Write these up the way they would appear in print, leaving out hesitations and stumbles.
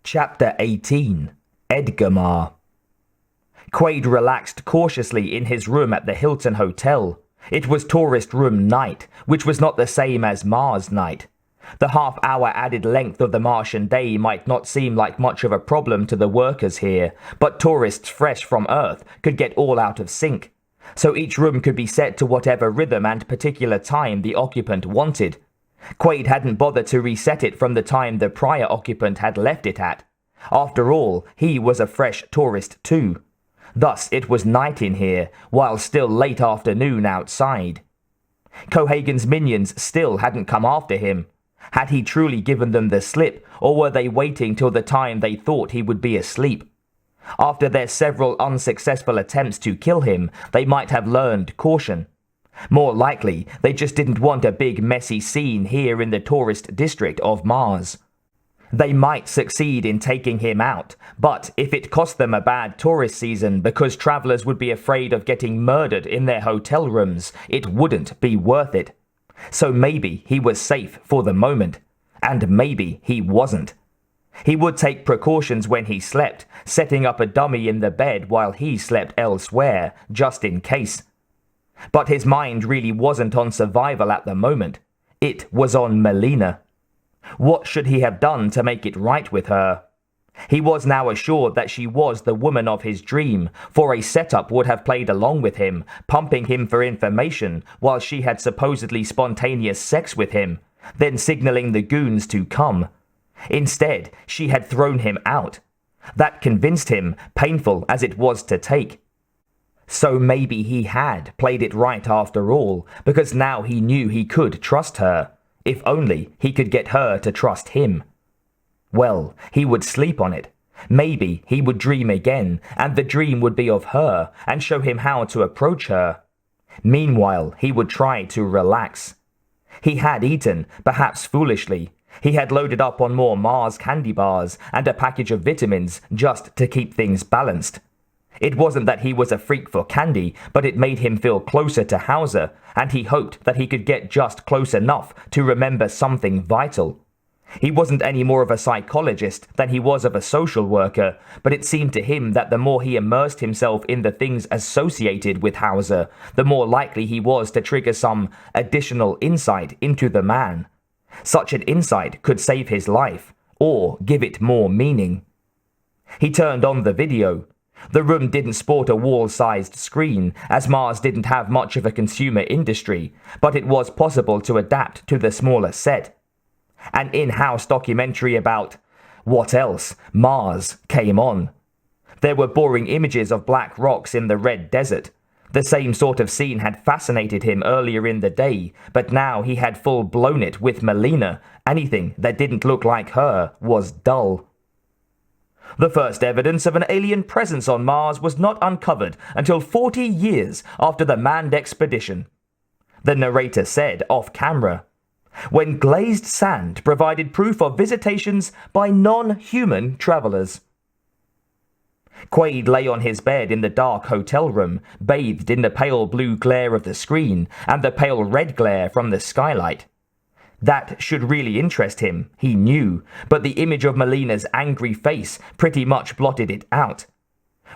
Chapter 18. Edgamar. Quaid relaxed cautiously in his room at the Hilton Hotel. It was tourist room night, which was not the same as Mars night. The half-hour added length of the Martian day might not seem like much of a problem to the workers here, but tourists fresh from Earth could get all out of sync. So each room could be set to whatever rhythm and particular time the occupant wanted. Quaid hadn't bothered to reset it from the time the prior occupant had left it at. After all, he was a fresh tourist too. Thus it was night in here, while still late afternoon outside. Cohagen's minions still hadn't come after him. Had he truly given them the slip, or were they waiting till the time they thought he would be asleep? After their several unsuccessful attempts to kill him, they might have learned caution. More likely, they just didn't want a big messy scene here in the tourist district of Mars. They might succeed in taking him out, but if it cost them a bad tourist season because travelers would be afraid of getting murdered in their hotel rooms, it wouldn't be worth it. So maybe he was safe for the moment, and maybe he wasn't. He would take precautions when he slept, setting up a dummy in the bed while he slept elsewhere, just in case. But his mind really wasn't on survival at the moment. It was on Melina. What should he have done to make it right with her? He was now assured that she was the woman of his dream, for a setup would have played along with him, pumping him for information while she had supposedly spontaneous sex with him, then signaling the goons to come. Instead, she had thrown him out. That convinced him, painful as it was to take. So maybe he had played it right after all, because now he knew he could trust her. If only he could get her to trust him. Well, he would sleep on it. Maybe he would dream again, and the dream would be of her, and show him how to approach her. Meanwhile, he would try to relax. He had eaten, perhaps foolishly. He had loaded up on more Mars candy bars and a package of vitamins just to keep things balanced. It wasn't that he was a freak for candy, but it made him feel closer to Hauser, and he hoped that he could get just close enough to remember something vital. He wasn't any more of a psychologist than he was of a social worker, but it seemed to him that the more he immersed himself in the things associated with Hauser, the more likely he was to trigger some additional insight into the man. Such an insight could save his life, or give it more meaning. He turned on the video. The room didn't sport a wall-sized screen, as Mars didn't have much of a consumer industry, but it was possible to adapt to the smaller set. An in-house documentary about what else, Mars, came on. There were boring images of black rocks in the red desert. The same sort of scene had fascinated him earlier in the day, but now he had full-blown it with Melina. Anything that didn't look like her was dull. The first evidence of an alien presence on Mars was not uncovered until 40 years after the manned expedition. The narrator said off-camera, when glazed sand provided proof of visitations by non-human travelers. Quaid lay on his bed in the dark hotel room, bathed in the pale blue glare of the screen and the pale red glare from the skylight. That should really interest him, he knew, but the image of Melina's angry face pretty much blotted it out.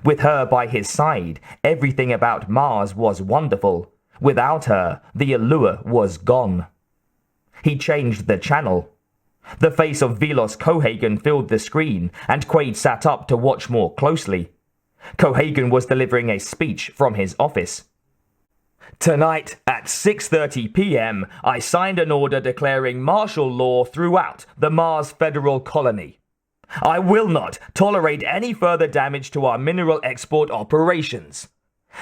With her by his side, everything about Mars was wonderful. Without her, the allure was gone. He changed the channel. The face of Velos Cohagen filled the screen, and Quaid sat up to watch more closely. Cohagen was delivering a speech from his office. Tonight, at 6:30 p.m., I signed an order declaring martial law throughout the Mars Federal Colony. I will not tolerate any further damage to our mineral export operations.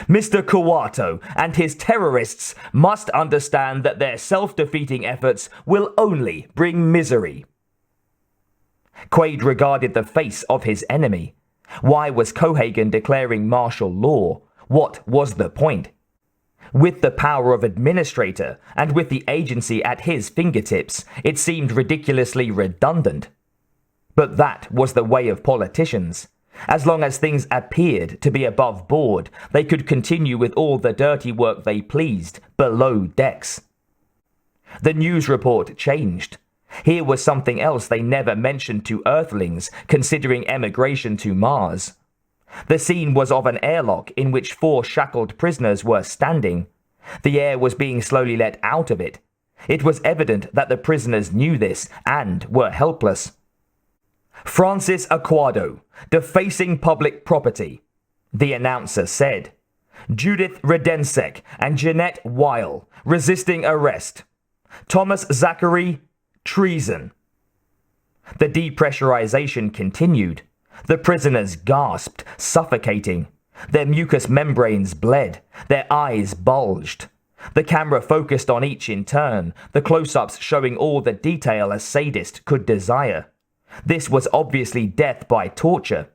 Mr. Kawato and his terrorists must understand that their self-defeating efforts will only bring misery. Quaid regarded the face of his enemy. Why was Cohagen declaring martial law? What was the point? With the power of administrator, and with the agency at his fingertips, it seemed ridiculously redundant. But that was the way of politicians. As long as things appeared to be above board, they could continue with all the dirty work they pleased below decks. The news report changed. Here was something else they never mentioned to Earthlings considering emigration to Mars. The scene was of an airlock in which 4 shackled prisoners were standing. The air was being slowly let out of it. It was evident that the prisoners knew this and were helpless. Francis Aquado, defacing public property, the announcer said. Judith Redensek and Jeanette Weil, resisting arrest. Thomas Zachary, treason. The depressurization continued. The prisoners gasped, suffocating. Their mucous membranes bled. Their eyes bulged. The camera focused on each in turn, the close-ups showing all the detail a sadist could desire. This was obviously death by torture.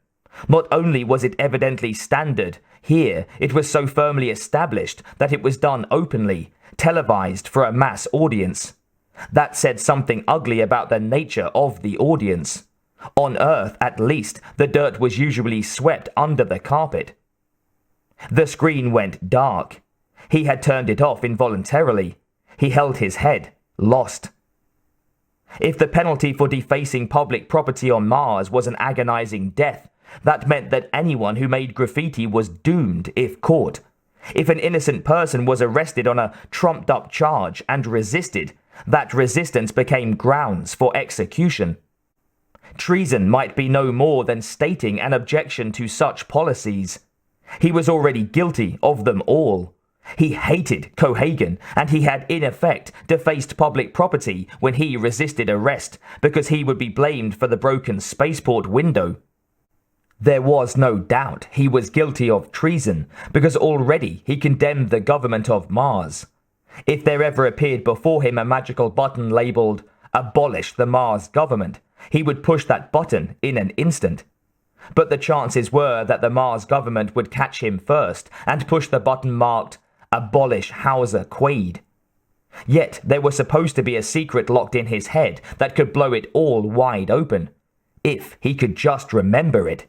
Not only was it evidently standard, here it was so firmly established that it was done openly, televised for a mass audience. That said something ugly about the nature of the audience. On Earth, at least, the dirt was usually swept under the carpet. The screen went dark. He had turned it off involuntarily. He held his head, lost. If the penalty for defacing public property on Mars was an agonizing death, that meant that anyone who made graffiti was doomed if caught. If an innocent person was arrested on a trumped-up charge and resisted, that resistance became grounds for execution. Treason might be no more than stating an objection to such policies. He was already guilty of them all. He hated Cohagen, and he had in effect defaced public property when he resisted arrest because he would be blamed for the broken spaceport window. There was no doubt he was guilty of treason because already he condemned the government of Mars. If there ever appeared before him a magical button labeled "Abolish the Mars government," he would push that button in an instant. But the chances were that the Mars government would catch him first and push the button marked "Abolish Hauser Quaid." Yet there was supposed to be a secret locked in his head that could blow it all wide open, if he could just remember it.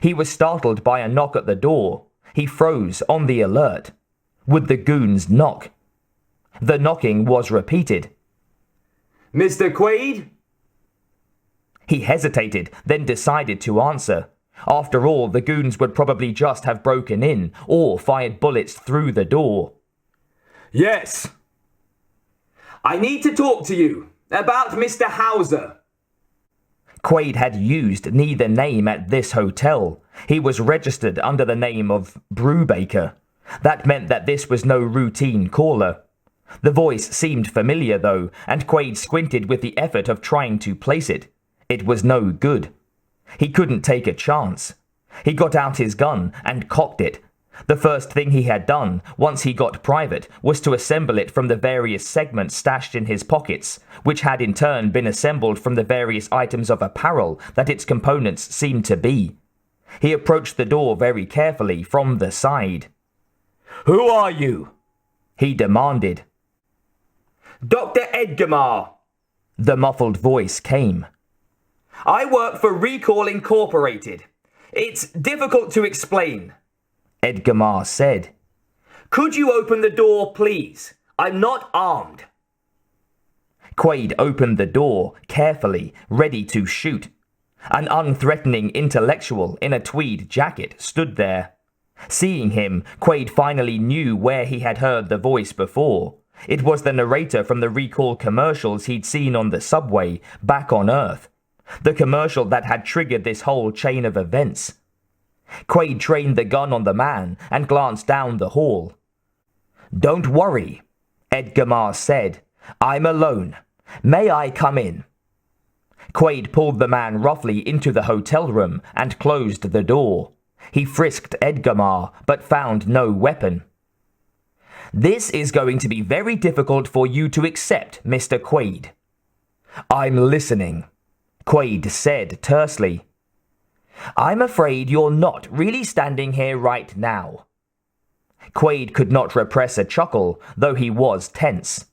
He was startled by a knock at the door. He froze on the alert. Would the goons knock? The knocking was repeated. Mr. Quaid? He hesitated, then decided to answer. After all, the goons would probably just have broken in or fired bullets through the door. Yes. I need to talk to you about Mr. Hauser. Quaid had used neither name at this hotel. He was registered under the name of Brubaker. That meant that this was no routine caller. The voice seemed familiar though, and Quaid squinted with the effort of trying to place it. It was no good. He couldn't take a chance. He got out his gun and cocked it. The first thing he had done, once he got private, was to assemble it from the various segments stashed in his pockets, which had in turn been assembled from the various items of apparel that its components seemed to be. He approached the door very carefully from the side. Who are you? He demanded. Dr. Edgamar. The muffled voice came. I work for Rekall Incorporated. It's difficult to explain, Edgamar said. Could you open the door, please? I'm not armed. Quaid opened the door, carefully, ready to shoot. An unthreatening intellectual in a tweed jacket stood there. Seeing him, Quaid finally knew where he had heard the voice before. It was the narrator from the Rekall commercials he'd seen on the subway, back on Earth. The commercial that had triggered this whole chain of events. Quaid trained the gun on the man and glanced down the hall. Don't worry, Edgamar said. I'm alone. May I come in? Quaid pulled the man roughly into the hotel room and closed the door. He frisked Edgamar, but found no weapon. This is going to be very difficult for you to accept, Mr. Quaid. I'm listening, Quaid said tersely. I'm afraid you're not really standing here right now. Quaid could not repress a chuckle, though he was tense.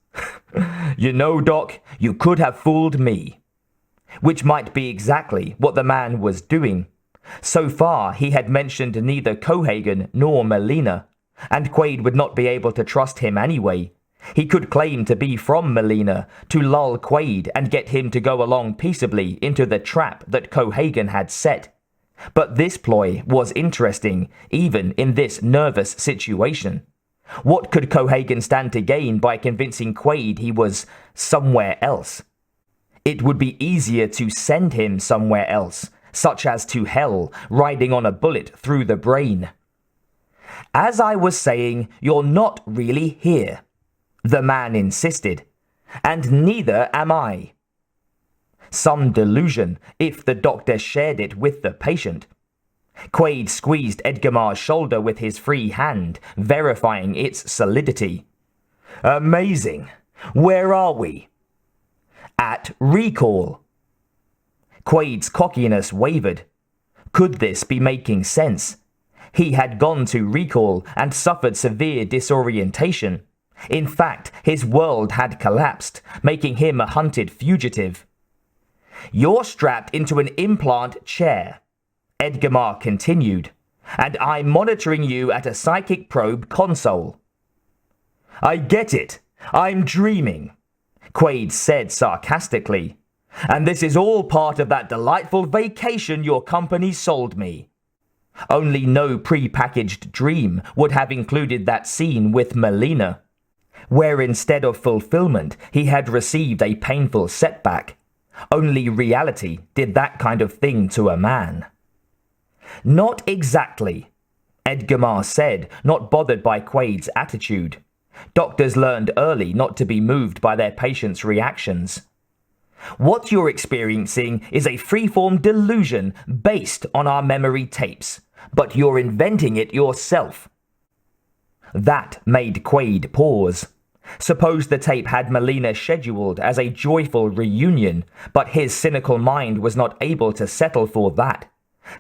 You know, Doc, you could have fooled me. Which might be exactly what the man was doing. So far, he had mentioned neither Cohagen nor Melina, and Quaid would not be able to trust him anyway. He could claim to be from Melina to lull Quaid and get him to go along peaceably into the trap that Cohagen had set. But this ploy was interesting, even in this nervous situation. What could Cohagen stand to gain by convincing Quaid he was somewhere else? It would be easier to send him somewhere else, such as to hell, riding on a bullet through the brain. As I was saying, you're not really here, the man insisted, and neither am I. Some delusion, if the doctor shared it with the patient. Quaid squeezed Edgamar's shoulder with his free hand, verifying its solidity. Amazing. Where are we? At Rekall. Quaid's cockiness wavered. Could this be making sense? He had gone to Rekall and suffered severe disorientation. In fact, his world had collapsed, making him a hunted fugitive. You're strapped into an implant chair, Edgamar continued, and I'm monitoring you at a psychic probe console. I get it. I'm dreaming, Quaid said sarcastically. And this is all part of that delightful vacation your company sold me. Only no pre-packaged dream would have included that scene with Melina, where instead of fulfillment he had received a painful setback. Only reality did that kind of thing to a man. Not exactly, Edgamar said, not bothered by Quaid's attitude. Doctors learned early not to be moved by their patients' reactions. What you're experiencing is a freeform delusion based on our memory tapes, but you're inventing it yourself. That made Quaid pause. Suppose the tape had Melina scheduled as a joyful reunion, but his cynical mind was not able to settle for that.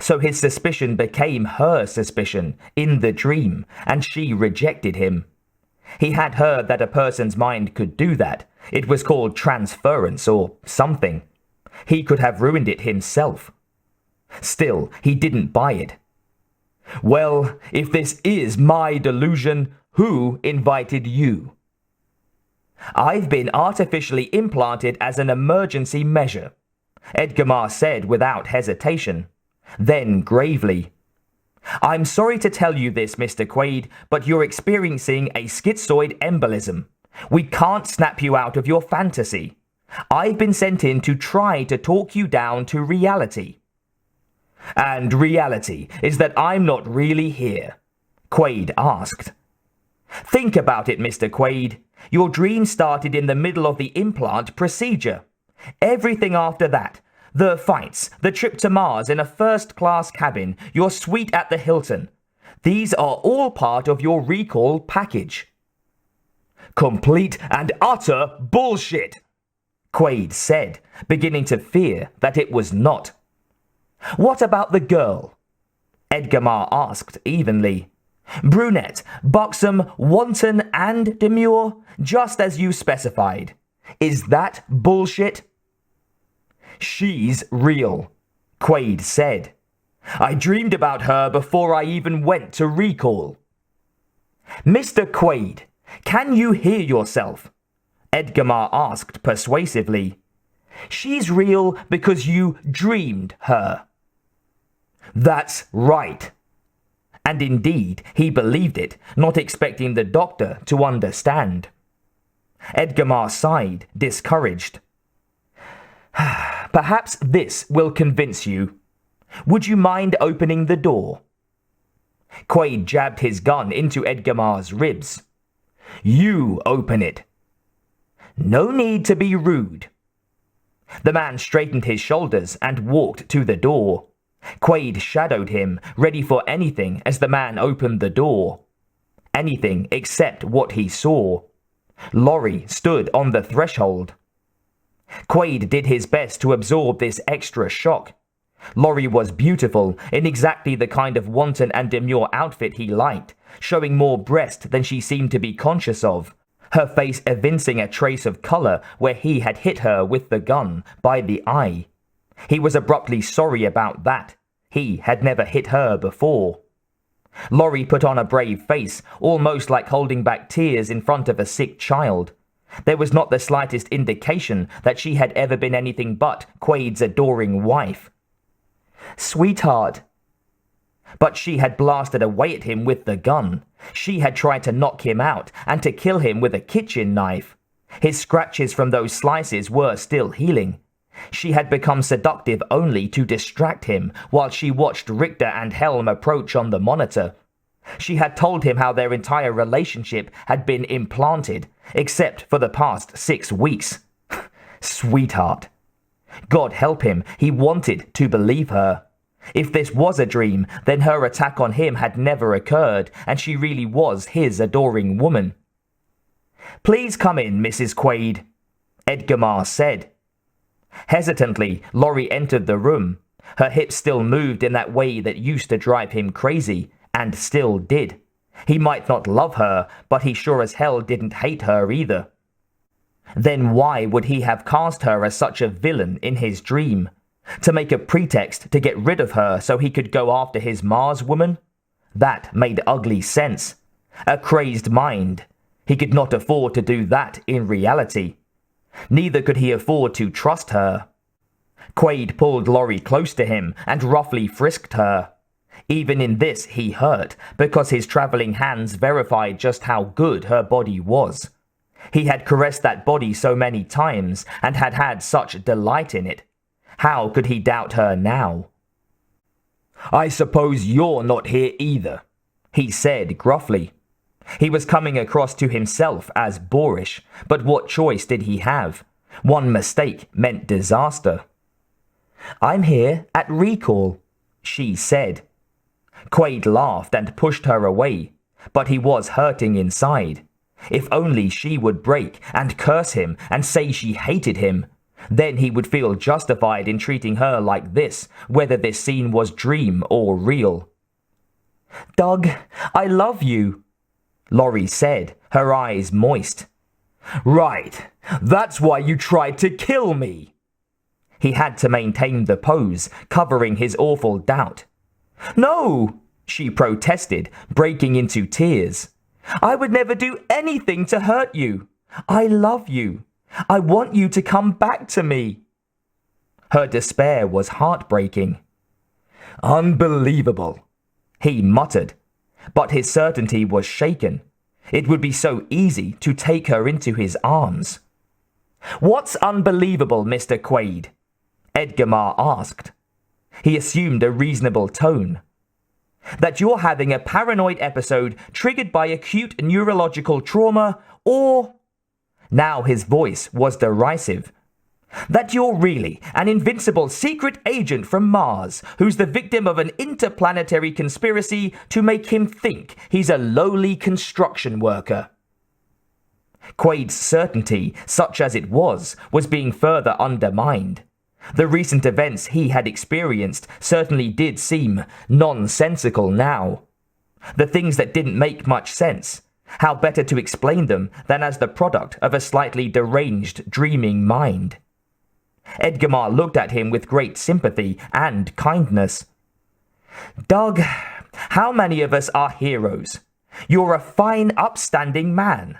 So his suspicion became her suspicion in the dream, and she rejected him. He had heard that a person's mind could do that. It was called transference or something. He could have ruined it himself. Still, he didn't buy it. Well, if this is my delusion, who invited you? I've been artificially implanted as an emergency measure, Edgamar said without hesitation. Then gravely, I'm sorry to tell you this, Mr. Quaid, but you're experiencing a schizoid embolism. We can't snap you out of your fantasy. I've been sent in to try to talk you down to reality. And reality is that I'm not really here, Quaid asked. Think about it, Mr. Quaid. Your dream started in the middle of the implant procedure. Everything after that, the fights, the trip to Mars in a first-class cabin, your suite at the Hilton, these are all part of your Rekall package. Complete and utter bullshit, Quaid said, beginning to fear that it was not. What about the girl? Edgamar asked evenly. Brunette, buxom, wanton and demure, just as you specified. Is that bullshit? She's real, Quaid said. I dreamed about her before I even went to Rekall. Mr. Quaid, can you hear yourself? Edgamar asked persuasively. She's real because you dreamed her. That's right. And indeed, he believed it, not expecting the doctor to understand. Edgamar sighed, discouraged. Perhaps this will convince you. Would you mind opening the door? Quaid jabbed his gun into Edgamar's ribs. You open it. No need to be rude. The man straightened his shoulders and walked to the door. Quaid shadowed him, ready for anything as the man opened the door. Anything except what he saw. Laurie stood on the threshold. Quaid did his best to absorb this extra shock. Laurie was beautiful, in exactly the kind of wanton and demure outfit he liked, showing more breast than she seemed to be conscious of, her face evincing a trace of colour where he had hit her with the gun, by the eye. He was abruptly sorry about that. He had never hit her before. Laurie put on a brave face, almost like holding back tears in front of a sick child. There was not the slightest indication that she had ever been anything but Quaid's adoring wife. "Sweetheart." But she had blasted away at him with the gun. She had tried to knock him out and to kill him with a kitchen knife. His scratches from those slices were still healing. She had become seductive only to distract him while she watched Richter and Helm approach on the monitor. She had told him how their entire relationship had been implanted, except for the past 6 weeks. Sweetheart. God help him, he wanted to believe her. If this was a dream, then her attack on him had never occurred, and she really was his adoring woman. "Please come in, Mrs. Quaid," Edgamar said. Hesitantly, Laurie entered the room. Her hips still moved in that way that used to drive him crazy, and still did. He might not love her, but he sure as hell didn't hate her either. Then why would he have cast her as such a villain in his dream? To make a pretext to get rid of her so he could go after his Mars woman? That made ugly sense. A crazed mind. He could not afford to do that in reality. Neither could he afford to trust her. Quaid pulled Laurie close to him and roughly frisked her. Even in this he hurt, because his travelling hands verified just how good her body was. He had caressed that body so many times and had had such delight in it. How could he doubt her now? "I suppose you're not here either," he said gruffly. He was coming across to himself as boorish, but what choice did he have? One mistake meant disaster. "I'm here at Rekall," she said. Quaid laughed and pushed her away, but he was hurting inside. If only she would break and curse him and say she hated him. Then he would feel justified in treating her like this, whether this scene was dream or real. "Doug, I love you," Laurie said, her eyes moist. "Right, that's why you tried to kill me." He had to maintain the pose, covering his awful doubt. "No," she protested, breaking into tears. "I would never do anything to hurt you. I love you. I want you to come back to me." Her despair was heartbreaking. "Unbelievable," he muttered, but his certainty was shaken. It would be so easy to take her into his arms. "What's unbelievable, Mr. Quaid?" Edgamar asked. He assumed a reasonable tone. "That you're having a paranoid episode triggered by acute neurological trauma, or..." Now his voice was derisive. "That you're really an invincible secret agent from Mars who's the victim of an interplanetary conspiracy to make him think he's a lowly construction worker." Quaid's certainty, such as it was being further undermined. The recent events he had experienced certainly did seem nonsensical now. The things that didn't make much sense. How better to explain them than as the product of a slightly deranged, dreaming mind? Edgamar looked at him with great sympathy and kindness. "Doug, how many of us are heroes? You're a fine, upstanding man.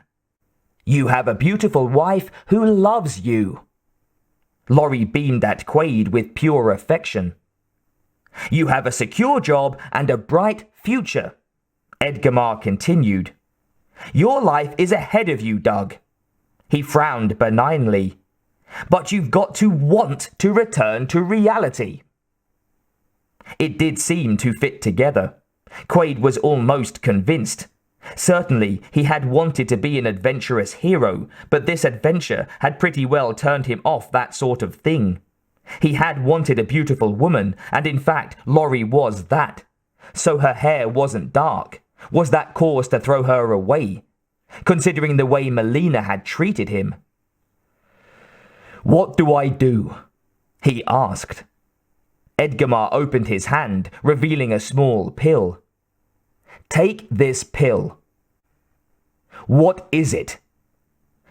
You have a beautiful wife who loves you." Laurie beamed at Quaid with pure affection. "You have a secure job and a bright future," Edgamar continued. "Your life is ahead of you, Doug." He frowned benignly. "But you've got to want to return to reality." It did seem to fit together. Quaid was almost convinced. Certainly, he had wanted to be an adventurous hero, but this adventure had pretty well turned him off that sort of thing. He had wanted a beautiful woman, and in fact, Laurie was that. So her hair wasn't dark. Was that cause to throw her away? Considering the way Melina had treated him. "What do I do?" he asked. Edgamar opened his hand, revealing a small pill. "Take this pill." "What is it?"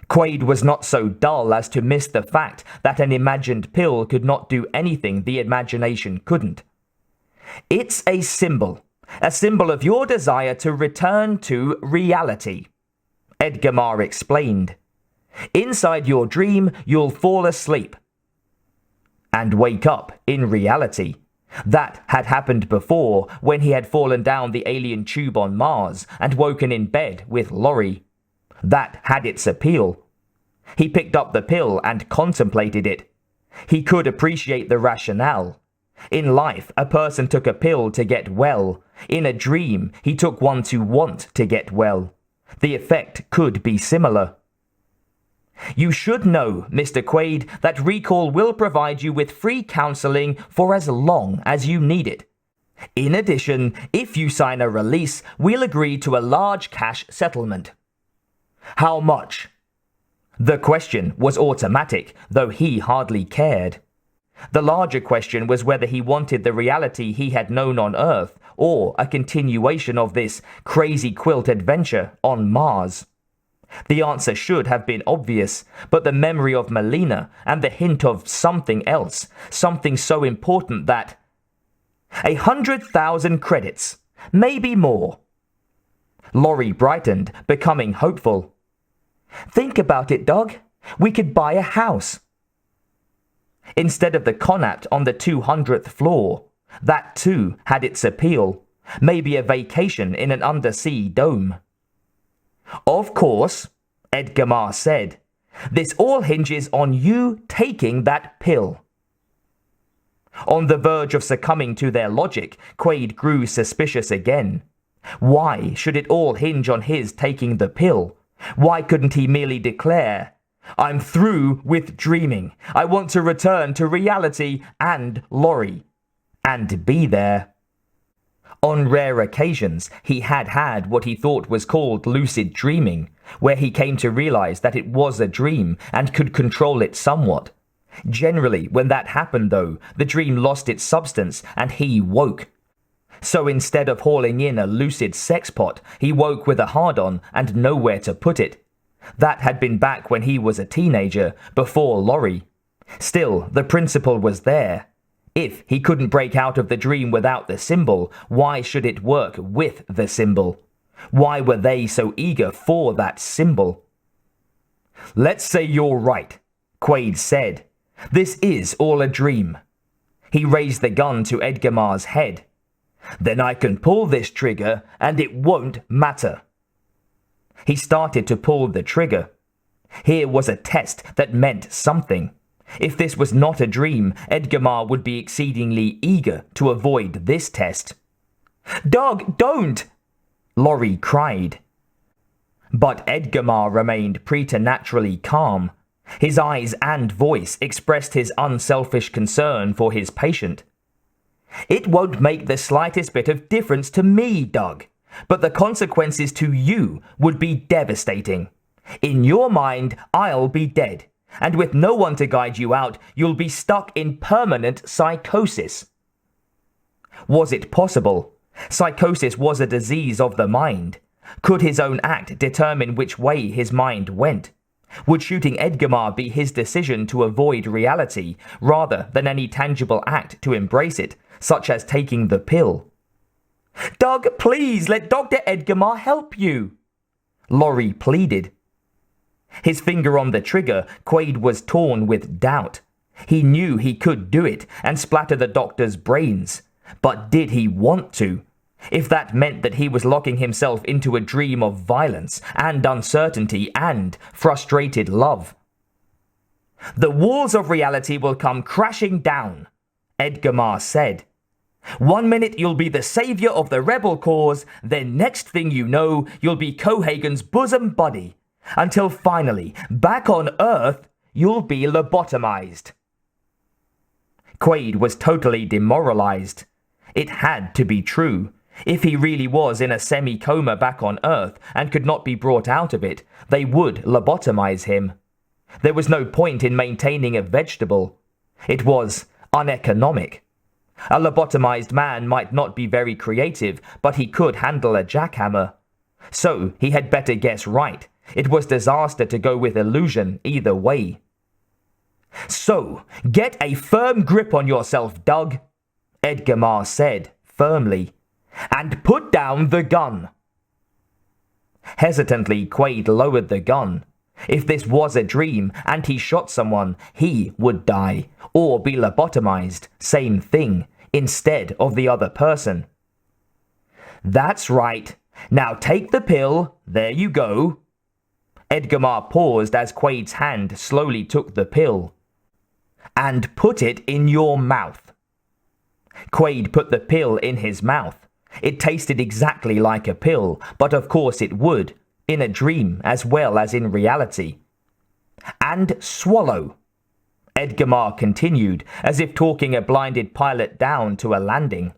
Quaid was not so dull as to miss the fact that an imagined pill could not do anything the imagination couldn't. "It's a symbol. A symbol of your desire to return to reality, Edgamar explained. Inside your dream, you'll fall asleep and wake up in reality. That had happened before when he had fallen down the alien tube on Mars and woken in bed with Laurie. That had its appeal. He picked up the pill and contemplated it. He could appreciate the rationale. In life, a person took a pill to get well. In a dream, he took one to want to get well. The effect could be similar. You should know, Mr. Quaid, that Rekall will provide you with free counseling for as long as you need it. In addition, if you sign a release, we'll agree to a large cash settlement. How much? The question was automatic, though he hardly cared. The larger question was whether he wanted the reality he had known on Earth, or a continuation of this crazy quilt adventure on Mars. The answer should have been obvious, but the memory of Melina and the hint of something else, something so important that... 100,000 credits, maybe more. Laurie brightened, becoming hopeful. Think about it, Doug. We could buy a house. Instead of the Connaught on the 200th floor, that too had its appeal. Maybe a vacation in an undersea dome. Of course, Edgamar said. This all hinges on you taking that pill. On the verge of succumbing to their logic, Quaid grew suspicious again. Why should it all hinge on his taking the pill? Why couldn't he merely declare, I'm through with dreaming. I want to return to reality and Laurie, and be there. On rare occasions, he had what he thought was called lucid dreaming, where he came to realize that it was a dream and could control it somewhat. Generally, when that happened though, the dream lost its substance and he woke. So instead of hauling in a lucid sex pot, he woke with a hard-on and nowhere to put it. That had been back when he was a teenager, before Laurie. Still, the principle was there. If he couldn't break out of the dream without the symbol, why should it work with the symbol? Why were they so eager for that symbol? Let's say you're right, Quaid said. This is all a dream. He raised the gun to Edgamar's head. Then I can pull this trigger and it won't matter. He started to pull the trigger. Here was a test that meant something. If this was not a dream, Edgamar would be exceedingly eager to avoid this test. Doug, don't! Laurie cried. But Edgamar remained preternaturally calm. His eyes and voice expressed his unselfish concern for his patient. It won't make the slightest bit of difference to me, Doug, but the consequences to you would be devastating. In your mind, I'll be dead. And with no one to guide you out, you'll be stuck in permanent psychosis. Was it possible? Psychosis was a disease of the mind. Could his own act determine which way his mind went? Would shooting Edgamar be his decision to avoid reality, rather than any tangible act to embrace it, such as taking the pill? Doug, please let Dr. Edgamar help you, Laurie pleaded. His finger on the trigger, Quaid was torn with doubt. He knew he could do it and splatter the doctor's brains. But did he want to? If that meant that he was locking himself into a dream of violence and uncertainty and frustrated love. The walls of reality will come crashing down, Edgamar said. 1 minute you'll be the savior of the rebel cause, then next thing you know, you'll be Cohagen's bosom buddy. Until finally, back on Earth, you'll be lobotomized. Quaid was totally demoralized. It had to be true. If he really was in a semi-coma back on Earth and could not be brought out of it, they would lobotomize him. There was no point in maintaining a vegetable. It was uneconomic. A lobotomized man might not be very creative, but he could handle a jackhammer. So he had better guess right. It was disaster to go with illusion either way. So, get a firm grip on yourself, Doug, Edgamar said firmly. And put down the gun. Hesitantly, Quaid lowered the gun. If this was a dream and he shot someone, he would die or be lobotomized, same thing, instead of the other person. That's right. Now take the pill. There you go. Edgamar paused as Quaid's hand slowly took the pill. And put it in your mouth. Quaid put the pill in his mouth. It tasted exactly like a pill, but of course it would, in a dream as well as in reality. And swallow. Edgamar continued, as if talking a blinded pilot down to a landing.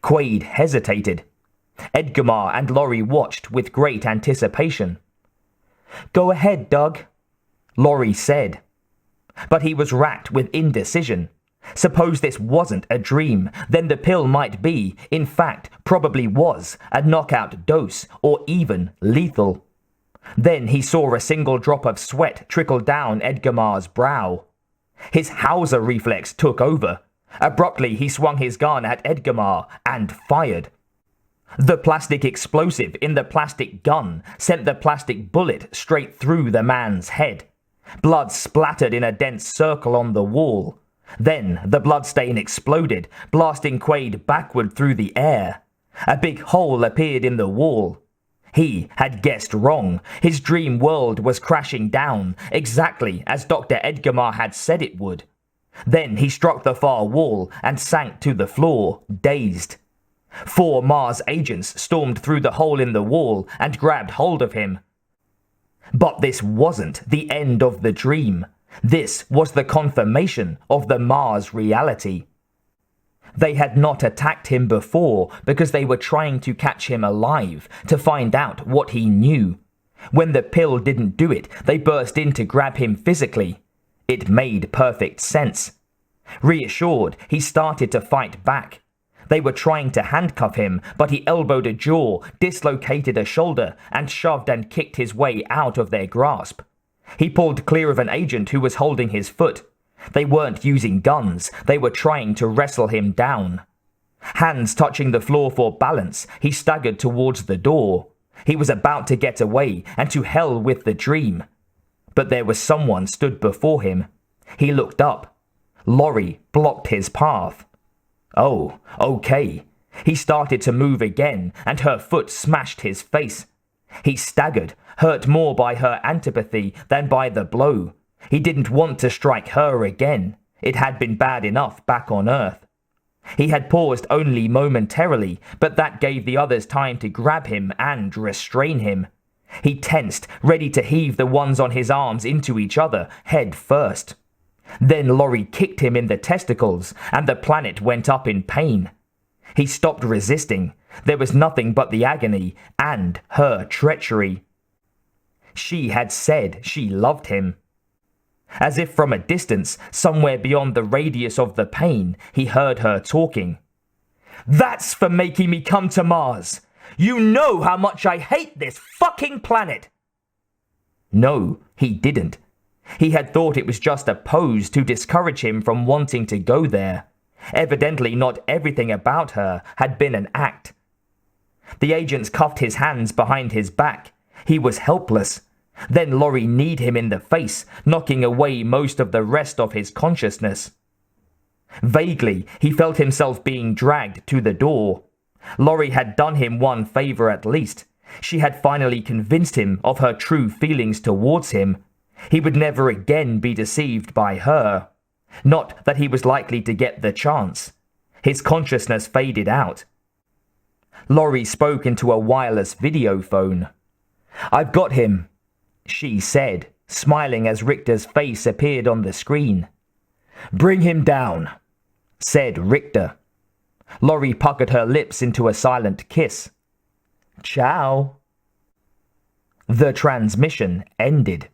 Quaid hesitated. Edgamar and Laurie watched with great anticipation. Go ahead, Doug, Laurie said. But he was racked with indecision. Suppose this wasn't a dream, then the pill might be, in fact, probably was, a knockout dose, or even lethal. Then he saw a single drop of sweat trickle down Edgamar's brow. His Hauser reflex took over. Abruptly, he swung his gun at Edgamar and fired. The plastic explosive in the plastic gun sent the plastic bullet straight through the man's head. Blood splattered in a dense circle on the wall. Then the bloodstain exploded, blasting Quaid backward through the air. A big hole appeared in the wall. He had guessed wrong. His dream world was crashing down, exactly as Dr. Edgamar had said it would. Then he struck the far wall and sank to the floor, dazed. 4 Mars agents stormed through the hole in the wall and grabbed hold of him. But this wasn't the end of the dream. This was the confirmation of the Mars reality. They had not attacked him before because they were trying to catch him alive, to find out what he knew. When the pill didn't do it, they burst in to grab him physically. It made perfect sense. Reassured, he started to fight back. They were trying to handcuff him, but he elbowed a jaw, dislocated a shoulder, and shoved and kicked his way out of their grasp. He pulled clear of an agent who was holding his foot. They weren't using guns, they were trying to wrestle him down. Hands touching the floor for balance, he staggered towards the door. He was about to get away, and to hell with the dream. But there was someone stood before him. He looked up. Laurie blocked his path. Oh, okay. He started to move again, and her foot smashed his face. He staggered, hurt more by her antipathy than by the blow. He didn't want to strike her again. It had been bad enough back on Earth. He had paused only momentarily, but that gave the others time to grab him and restrain him. He tensed, ready to heave the ones on his arms into each other, head first. Then Laurie kicked him in the testicles, and the planet went up in pain. He stopped resisting. There was nothing but the agony and her treachery. She had said she loved him. As if from a distance, somewhere beyond the radius of the pain, he heard her talking. That's for making me come to Mars! You know how much I hate this fucking planet! No, he didn't. He had thought it was just a pose to discourage him from wanting to go there. Evidently not everything about her had been an act. The agents cuffed his hands behind his back. He was helpless. Then Laurie kneed him in the face, knocking away most of the rest of his consciousness. Vaguely, he felt himself being dragged to the door. Laurie had done him one favor at least. She had finally convinced him of her true feelings towards him. He would never again be deceived by her. Not that he was likely to get the chance. His consciousness faded out. Laurie spoke into a wireless video phone. I've got him, she said, smiling as Richter's face appeared on the screen. Bring him down, said Richter. Laurie puckered her lips into a silent kiss. Ciao. The transmission ended.